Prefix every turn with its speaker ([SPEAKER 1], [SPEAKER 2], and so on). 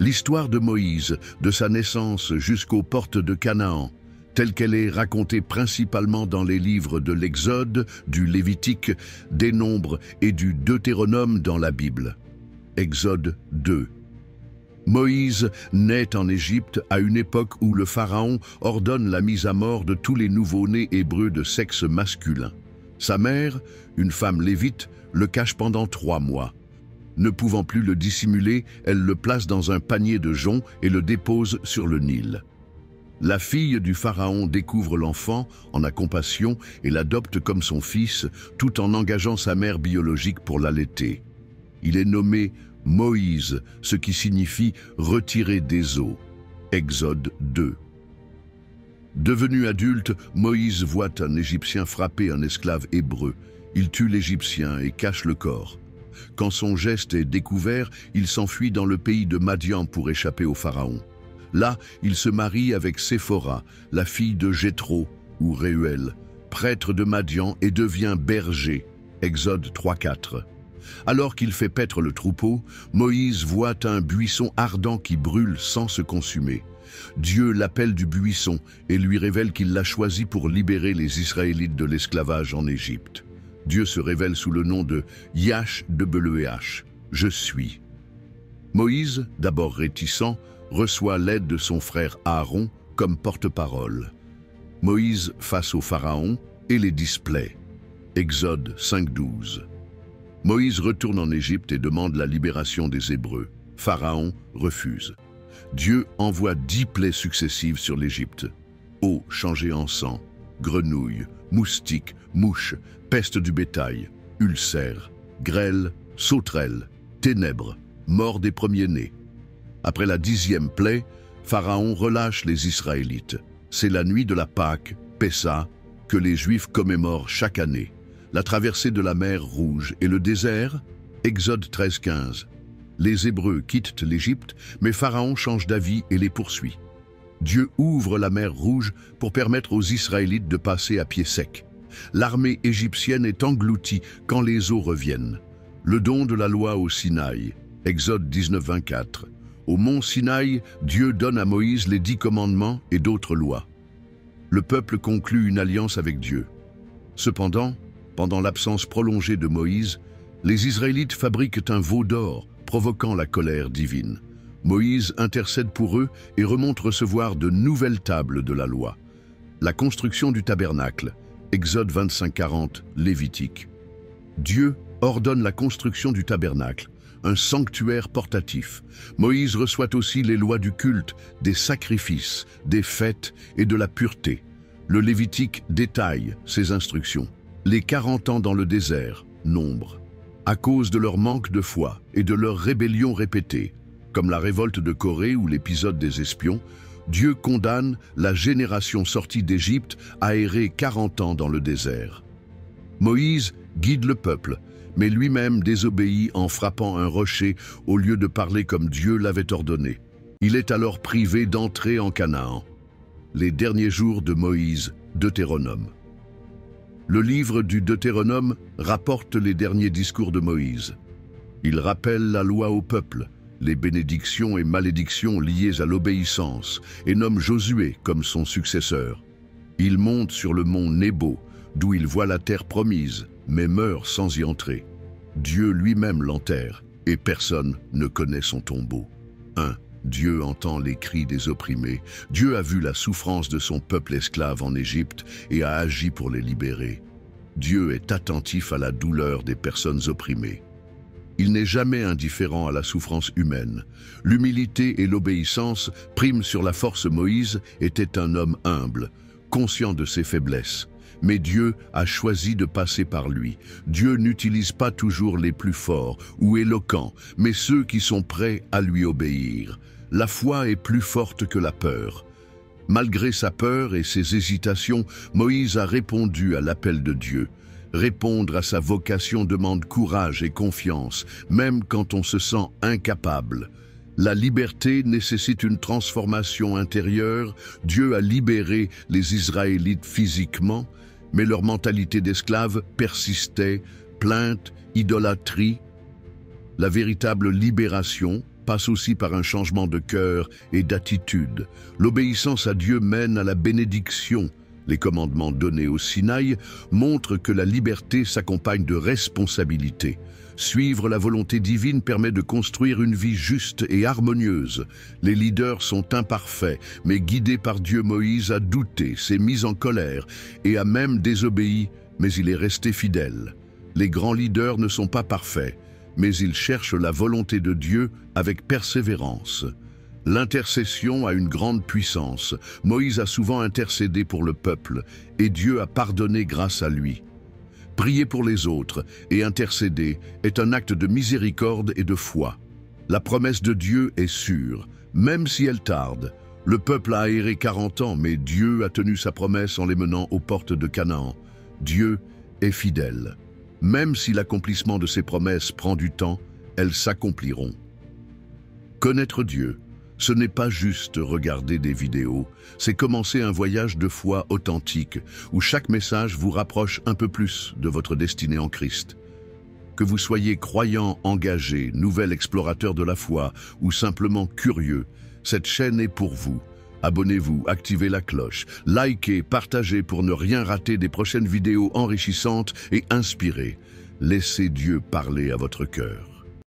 [SPEAKER 1] L'histoire de Moïse, de sa naissance jusqu'aux portes de Canaan, telle qu'elle est racontée principalement dans les livres de l'Exode, du Lévitique, des Nombres et du Deutéronome dans la Bible. Exode 2. Moïse naît en Égypte à une époque où le pharaon ordonne la mise à mort de tous les nouveau-nés hébreux de sexe masculin. Sa mère, une femme lévite, le cache pendant 3 mois. Ne pouvant plus le dissimuler, elle le place dans un panier de joncs et le dépose sur le Nil. La fille du pharaon découvre l'enfant, en a compassion et l'adopte comme son fils, tout en engageant sa mère biologique pour l'allaiter. Il est nommé Moïse, ce qui signifie « retirer des eaux ». Exode 2. Devenu adulte, Moïse voit un Égyptien frapper un esclave hébreu. Il tue l'Égyptien et cache le corps. Quand son geste est découvert, il s'enfuit dans le pays de Madian pour échapper au pharaon. Là, il se marie avec Séphora, la fille de Jéthro, ou Réuel, prêtre de Madian, et devient berger. Exode 3-4. Alors qu'il fait paître le troupeau, Moïse voit un buisson ardent qui brûle sans se consumer. Dieu l'appelle du buisson et lui révèle qu'il l'a choisi pour libérer les Israélites de l'esclavage en Égypte. Dieu se révèle sous le nom de Yahweh, je suis. Moïse, d'abord réticent, reçoit l'aide de son frère Aaron comme porte-parole. Moïse face au pharaon et les displaie. Exode 5-12. Moïse retourne en Égypte et demande la libération des Hébreux. Pharaon refuse. Dieu envoie 10 plaies successives sur l'Égypte. Eau changée en sang, grenouilles, moustiques, mouches, peste du bétail, ulcères, grêle, sauterelles, ténèbres, mort des premiers-nés. Après la 10e plaie, Pharaon relâche les Israélites. C'est la nuit de la Pâque, Pessa, que les Juifs commémorent chaque année. La traversée de la mer Rouge et le désert, Exode 13-15. Les Hébreux quittent l'Égypte, mais Pharaon change d'avis et les poursuit. Dieu ouvre la mer Rouge pour permettre aux Israélites de passer à pied sec. L'armée égyptienne est engloutie quand les eaux reviennent. Le don de la loi au Sinaï, Exode 19-24. Au mont Sinaï, Dieu donne à Moïse les 10 commandements et d'autres lois. Le peuple conclut une alliance avec Dieu. Cependant, pendant l'absence prolongée de Moïse, les Israélites fabriquent un veau d'or, provoquant la colère divine. Moïse intercède pour eux et remonte recevoir de nouvelles tables de la loi. La construction du tabernacle, Exode 25-40, Lévitique. Dieu ordonne la construction du tabernacle, un sanctuaire portatif. Moïse reçoit aussi les lois du culte, des sacrifices, des fêtes et de la pureté. Le Lévitique détaille ces instructions. Les 40 ans dans le désert, nombre. À cause de leur manque de foi et de leur rébellion répétée, comme la révolte de Corée ou l'épisode des espions, Dieu condamne la génération sortie d'Égypte à errer 40 ans dans le désert. Moïse guide le peuple, mais lui-même désobéit en frappant un rocher au lieu de parler comme Dieu l'avait ordonné. Il est alors privé d'entrer en Canaan. Les derniers jours de Moïse, Deutéronome. Le livre du Deutéronome rapporte les derniers discours de Moïse. Il rappelle la loi au peuple, les bénédictions et malédictions liées à l'obéissance, et nomme Josué comme son successeur. Il monte sur le mont Nébo, d'où il voit la terre promise, mais meurt sans y entrer. Dieu lui-même l'enterre, et personne ne connaît son tombeau. 1. Dieu entend les cris des opprimés. Dieu a vu la souffrance de son peuple esclave en Égypte et a agi pour les libérer. Dieu est attentif à la douleur des personnes opprimées. Il n'est jamais indifférent à la souffrance humaine. L'humilité et l'obéissance priment sur la force. Moïse était un homme humble, conscient de ses faiblesses. Mais Dieu a choisi de passer par lui. Dieu n'utilise pas toujours les plus forts ou éloquents, mais ceux qui sont prêts à lui obéir. La foi est plus forte que la peur. Malgré sa peur et ses hésitations, Moïse a répondu à l'appel de Dieu. Répondre à sa vocation demande courage et confiance, même quand on se sent incapable. La liberté nécessite une transformation intérieure. Dieu a libéré les Israélites physiquement, mais leur mentalité d'esclave persistait, plainte, idolâtrie. La véritable libération, passe aussi par un changement de cœur et d'attitude. L'obéissance à Dieu mène à la bénédiction. Les commandements donnés au Sinaï montrent que la liberté s'accompagne de responsabilité. Suivre la volonté divine permet de construire une vie juste et harmonieuse. Les leaders sont imparfaits, mais guidés par Dieu, Moïse a douté, s'est mis en colère et a même désobéi, mais il est resté fidèle. Les grands leaders ne sont pas parfaits, mais ils cherchent la volonté de Dieu avec persévérance. L'intercession a une grande puissance. Moïse a souvent intercédé pour le peuple et Dieu a pardonné grâce à lui. Prier pour les autres et intercéder est un acte de miséricorde et de foi. La promesse de Dieu est sûre, même si elle tarde. Le peuple a erré 40 ans, mais Dieu a tenu sa promesse en les menant aux portes de Canaan. Dieu est fidèle. Même si l'accomplissement de ses promesses prend du temps, elles s'accompliront. Connaître Dieu, ce n'est pas juste regarder des vidéos, c'est commencer un voyage de foi authentique, où chaque message vous rapproche un peu plus de votre destinée en Christ. Que vous soyez croyant, engagé, nouvel explorateur de la foi, ou simplement curieux, cette chaîne est pour vous. Abonnez-vous, activez la cloche, likez, partagez pour ne rien rater des prochaines vidéos enrichissantes et inspirées. Laissez Dieu parler à votre cœur.